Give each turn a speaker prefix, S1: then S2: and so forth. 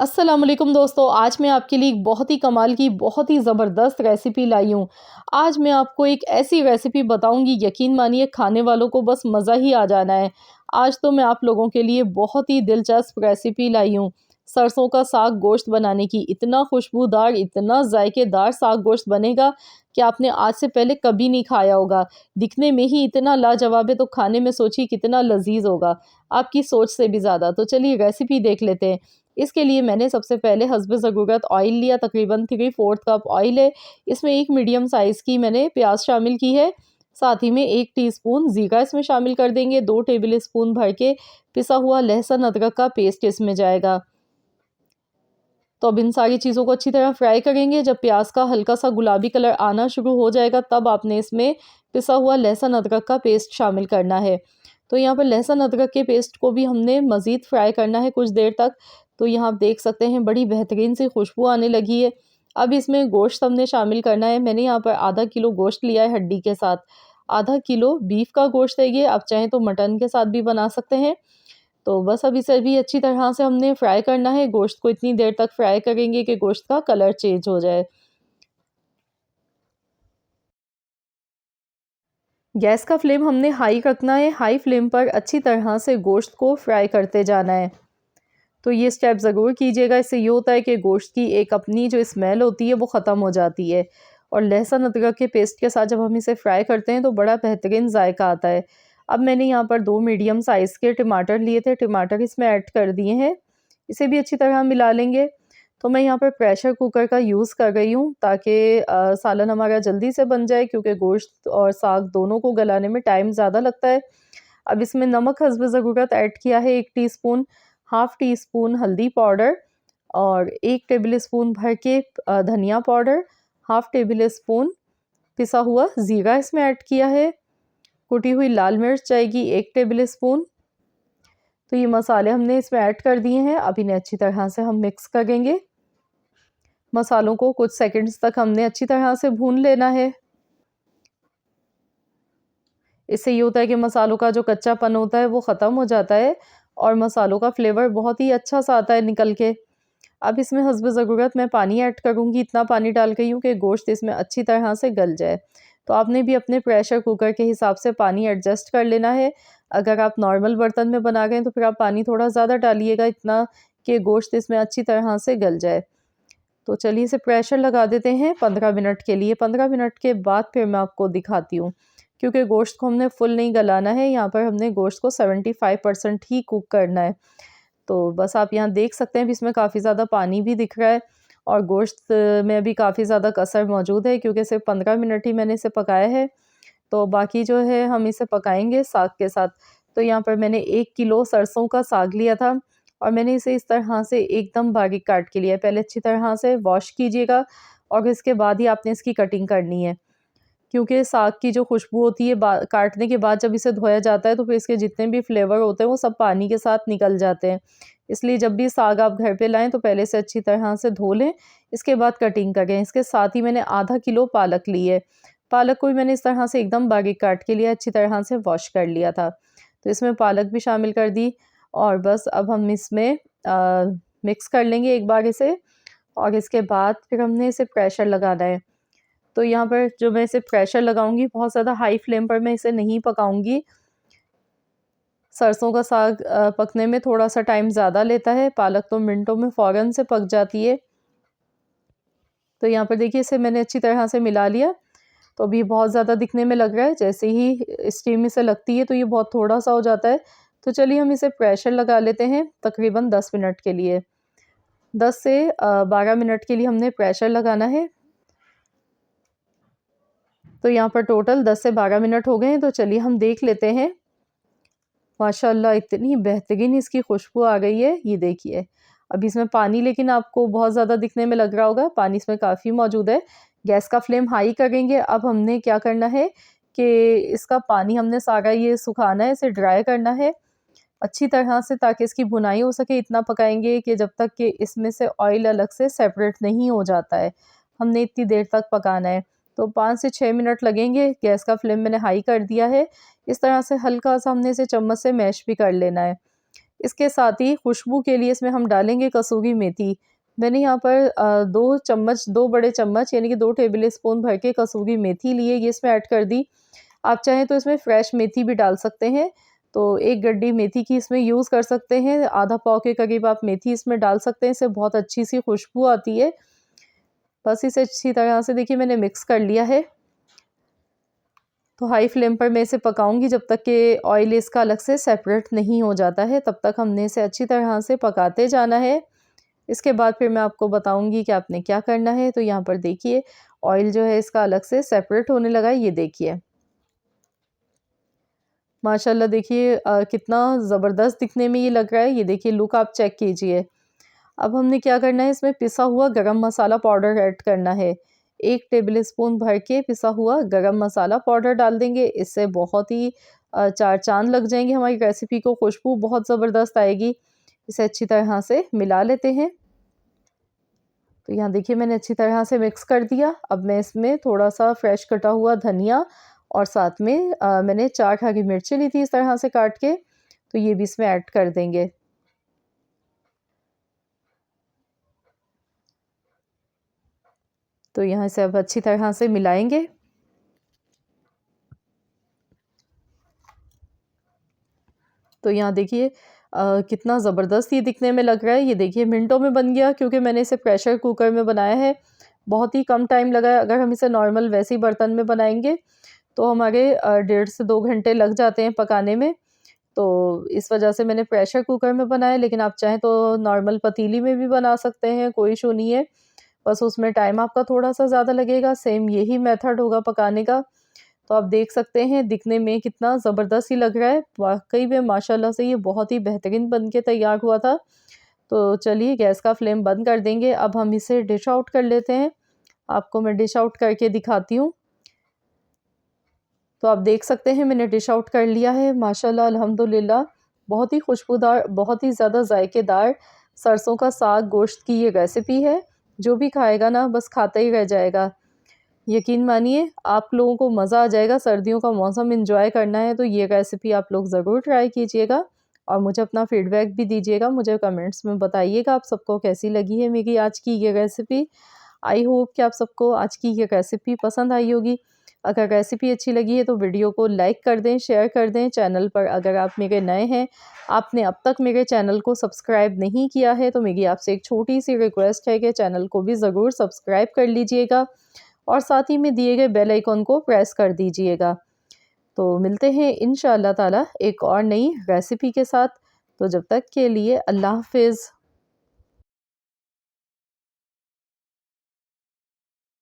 S1: अस्सलाम वालेकुम दोस्तों, आज मैं आपके लिए एक बहुत ही कमाल की, बहुत ही ज़बरदस्त रेसिपी लाई हूँ। आज मैं आपको एक ऐसी रेसिपी बताऊँगी, यकीन मानिए खाने वालों को बस मज़ा ही आ जाना है। आज तो मैं आप लोगों के लिए बहुत ही दिलचस्प रेसिपी लाई हूँ। सरसों का साग गोश्त बनाने की, इतना खुशबूदार, इतना ज़ायकेदार साग गोश्त बनेगा कि आपने आज से पहले कभी नहीं खाया होगा। दिखने में ही इतना लाजवाब है, तो खाने में सोचिए कितना लज़ीज़ होगा, आपकी सोच से भी ज़्यादा। तो चलिए रेसिपी देख लेते हैं। इसके लिए मैंने सबसे पहले हस्ब ज़रूरत ऑयल लिया, तकरीबन 3/4 कप ऑयल है। इसमें एक मीडियम साइज़ की मैंने प्याज शामिल की है। साथ ही में 1 टीस्पून ज़ीरा इसमें शामिल कर देंगे, 2 टेबल स्पून भर के पिसा हुआ लहसुन अदरक का पेस्ट इसमें जाएगा। तो अब इन सारी चीज़ों को अच्छी तरह फ्राई करेंगे। जब प्याज का हल्का सा गुलाबी कलर आना शुरू हो जाएगा, तब आपने इसमें पिसा हुआ लहसुन अदरक का पेस्ट शामिल करना है। तो यहाँ पर लहसुन अदरक के पेस्ट को भी हमने मज़ीद फ्राई करना है कुछ देर तक। तो यहाँ आप देख सकते हैं बड़ी बेहतरीन सी खुशबू आने लगी है। अब इसमें गोश्त हमने शामिल करना है। मैंने यहाँ पर आधा किलो गोश्त लिया है हड्डी के साथ। आधा किलो बीफ का गोश्त है ये, आप चाहें तो मटन के साथ भी बना सकते हैं। तो बस अब इसे भी अच्छी तरह से हमने फ्राई करना है। गोश्त को इतनी देर तक फ्राई करेंगे कि गोश्त का कलर चेंज हो जाए। गैस का फ्लेम हमने हाई रखना है। हाई फ्लेम पर अच्छी तरह से गोश्त को फ्राई करते जाना है। तो ये स्टेप ज़रूर कीजिएगा। इससे ये होता है कि गोश्त की एक अपनी जो स्मेल होती है वो ख़त्म हो जाती है। और लहसुन अदरक के पेस्ट के साथ जब हम इसे फ्राई करते हैं तो बड़ा बेहतरीन जायका आता है। अब मैंने यहाँ पर 2 मीडियम साइज़ के टमाटर लिए थे, टमाटर इसमें ऐड कर दिए हैं। इसे भी अच्छी तरह मिला लेंगे। तो मैं यहाँ पर प्रेशर कुकर का यूज़ कर रही हूँ ताकि सालन हमारा जल्दी से बन जाए, क्योंकि गोश्त और साग दोनों को गलाने में टाइम ज़्यादा लगता है। अब इसमें नमक हस्ब ज़रूरत ऐड किया है 1 टीस्पून, हाफ़ टी स्पून हल्दी पाउडर और 1 टेबल स्पून भर के धनिया पाउडर, हाफ़ टेबल स्पून पिसा हुआ ज़ीरा इसमें ऐड किया है। कुटी हुई लाल मिर्च जाएगी 1 टेबल स्पून। तो ये मसाले हमने इसमें ऐड कर दिए हैं। अब इन्हें अच्छी तरह से हम मिक्स करेंगे। मसालों को कुछ सेकंड्स तक हमने अच्छी तरह से भून लेना है। इससे ये होता है कि मसालों का जो कच्चापन होता है वो ख़त्म हो जाता है और मसालों का फ्लेवर बहुत ही अच्छा सा आता है निकल के। अब इसमें हस्ब ज़रूरत मैं पानी ऐड करूँगी, इतना पानी डाल रही हूँ कि गोश्त इसमें अच्छी तरह से गल जाए। तो आपने भी अपने प्रेशर कुकर के हिसाब से पानी एडजस्ट कर लेना है। अगर आप नॉर्मल बर्तन में बना रहे हैं तो फिर आप पानी थोड़ा ज़्यादा डालिएगा, इतना कि गोश्त इसमें अच्छी तरह से गल जाए। तो चलिए इसे प्रेशर लगा देते हैं 15 मिनट के लिए। 15 मिनट के बाद फिर मैं आपको दिखाती हूँ, क्योंकि गोश्त को हमने फुल नहीं गलाना है। यहाँ पर हमने गोश्त को 75% ही कुक करना है। तो बस आप यहाँ देख सकते हैं, इसमें काफ़ी ज़्यादा पानी भी दिख रहा है और गोश्त में भी काफ़ी ज़्यादा कसर मौजूद है, क्योंकि सिर्फ 15 मिनट ही मैंने इसे पकाया है। तो बाकी जो है हम इसे पकाएंगे साग के साथ। तो यहाँ पर मैंने 1 किलो सरसों का साग लिया था और मैंने इसे इस तरह से एकदम बारीक काट के लिया है। पहले अच्छी तरह से वॉश कीजिएगा और इसके बाद ही आपने इसकी कटिंग करनी है, क्योंकि साग की जो खुशबू होती है काटने के बाद जब इसे धोया जाता है तो फिर इसके जितने भी फ्लेवर होते हैं वो सब पानी के साथ निकल जाते हैं। इसलिए जब भी साग आप घर पे लाएँ तो पहले से अच्छी तरह से धो लें, इसके बाद कटिंग करें। इसके साथ ही मैंने आधा किलो पालक ली है। पालक को भी मैंने इस तरह से एकदम बारीक काट के लिया, अच्छी तरह से वॉश कर लिया था। तो इसमें पालक भी शामिल कर दी और बस अब हम इसमें मिक्स कर लेंगे एक बार इसे और इसके बाद फिर हमने इसे प्रेशर लगाना है। तो यहाँ पर जो मैं इसे प्रेशर लगाऊंगी, बहुत ज़्यादा हाई फ्लेम पर मैं इसे नहीं पकाऊंगी। सरसों का साग पकने में थोड़ा सा टाइम ज़्यादा लेता है, पालक तो मिनटों में फ़ौरन से पक जाती है। तो यहाँ पर देखिए इसे मैंने अच्छी तरह से मिला लिया। तो अभी बहुत ज़्यादा दिखने में लग रहा है, जैसे ही स्टीम इसे लगती है तो ये बहुत थोड़ा सा हो जाता है। तो चलिए हम इसे प्रेशर लगा लेते हैं तकरीबन 10 मिनट के लिए। 10 से 12 मिनट के लिए हमने प्रेशर लगाना है। तो यहाँ पर टोटल 10 से 12 मिनट हो गए हैं। तो चलिए हम देख लेते हैं। माशाल्लाह इतनी बेहतरीन इसकी खुशबू आ गई है, ये देखिए। अब इसमें पानी लेकिन आपको बहुत ज़्यादा दिखने में लग रहा होगा, पानी इसमें काफ़ी मौजूद है। गैस का फ्लेम हाई करेंगे। अब हमने क्या करना है कि इसका पानी हमने सारा ये सुखाना है, इसे ड्राई करना है अच्छी तरह से, ताकि इसकी भुनाई हो सके। इतना पकाएंगे कि जब तक कि इसमें से ऑयल अलग से सेपरेट नहीं हो जाता है, हमने इतनी देर तक पकाना है। तो 5 से 6 मिनट लगेंगे। गैस का फ्लेम मैंने हाई कर दिया है। इस तरह से हल्का सा हमने इसे चम्मच से मैश भी कर लेना है। इसके साथ ही खुशबू के लिए इसमें हम डालेंगे कसूरी मेथी। मैंने यहाँ पर 2 बड़े चम्मच यानी कि 2 टेबल स्पून भर के कसूरी मेथी लिए, ये इसमें ऐड कर दी। आप चाहें तो इसमें फ्रेश मेथी भी डाल सकते हैं, तो 1 गड्डी मेथी की इसमें यूज़ कर सकते हैं। आधा पाव के करीब आप मेथी इसमें डाल सकते हैं, इससे बहुत अच्छी सी खुशबू आती है। बस इसे अच्छी तरह से देखिए मैंने मिक्स कर लिया है। तो हाई फ्लेम पर मैं इसे पकाऊंगी जब तक कि ऑयल इसका अलग से सेपरेट नहीं हो जाता है, तब तक हमने इसे अच्छी तरह से पकाते जाना है। इसके बाद फिर मैं आपको बताऊंगी कि आपने क्या करना है। तो यहाँ पर देखिए ऑयल जो है इसका अलग से सेपरेट होने लगा है, ये देखिए माशाल्लाह। देखिए कितना ज़बरदस्त दिखने में ये लग रहा है। ये देखिए लुक आप चेक कीजिए। अब हमने क्या करना है, इसमें पिसा हुआ गरम मसाला पाउडर ऐड करना है। 1 टेबल स्पून भर के पिसा हुआ गरम मसाला पाउडर डाल देंगे। इससे बहुत ही चार चाँद लग जाएंगे हमारी रेसिपी को, खुशबू बहुत ज़बरदस्त आएगी। इसे अच्छी तरह से मिला लेते हैं। तो यहाँ देखिए मैंने अच्छी तरह से मिक्स कर दिया। अब मैं इसमें थोड़ा-सा फ्रेश कटा हुआ धनिया और साथ में मैंने 4 हरी मिर्चें ली थी इस तरह से काट के, तो ये भी इसमें ऐड कर देंगे। तो यहाँ इसे अब अच्छी तरह से मिलाएँगे। तो यहाँ देखिए कितना ज़बरदस्त ये दिखने में लग रहा है। ये देखिए मिनटों में बन गया, क्योंकि मैंने इसे प्रेशर कुकर में बनाया है। बहुत ही कम टाइम लगा है। अगर हम इसे नॉर्मल वैसे ही बर्तन में बनाएँगे तो हमारे 1.5 से 2 घंटे लग जाते हैं पकाने में। तो इस वजह से मैंने प्रेशर कुकर में बनाया, लेकिन आप चाहें तो नॉर्मल पतीली में भी बना सकते हैं, कोई इशू नहीं है। बस उसमें टाइम आपका थोड़ा-सा ज़्यादा लगेगा। सेम यही मेथड होगा पकाने का। तो आप देख सकते हैं दिखने में कितना ज़बरदस्त ही लग रहा है। वाक़ई में माशाल्लाह से ये बहुत ही बेहतरीन बन के तैयार हुआ था। तो चलिए गैस का फ्लेम बंद कर देंगे। अब हम इसे डिश आउट कर लेते हैं। आपको मैं डिश आउट करके दिखाती हूँ। तो आप देख सकते हैं मैंने डिश आउट कर लिया है। माशाल्लाह अल्हम्दुलिल्लाह बहुत ही खुशबूदार, बहुत ही ज़्यादा जायकेदार सरसों का साग गोश्त की ये रेसिपी है। जो भी खाएगा ना बस खाता ही रह जाएगा। यकीन मानिए आप लोगों को मज़ा आ जाएगा। सर्दियों का मौसम एंजॉय करना है तो ये रेसिपी आप लोग ज़रूर ट्राई कीजिएगा और मुझे अपना फीडबैक भी दीजिएगा। मुझे कमेंट्स में बताइएगा आप सबको कैसी लगी है मेरी आज की ये रेसिपी। आई होप कि आप सबको आज की ये रेसिपी पसंद आई होगी। अगर रेसिपी अच्छी लगी है तो वीडियो को लाइक कर दें, शेयर कर दें। चैनल पर अगर आप मेरे नए हैं, आपने अब तक मेरे चैनल को सब्सक्राइब नहीं किया है, तो मेरी आपसे एक छोटी सी रिक्वेस्ट है कि चैनल को भी ज़रूर सब्सक्राइब कर लीजिएगा और साथ ही में दिए गए बेल आइकन को प्रेस कर दीजिएगा। तो मिलते हैं इंशाअल्लाह ताला एक और नई रेसिपी के साथ। तो जब तक के लिए अल्लाह हाफ़िज़।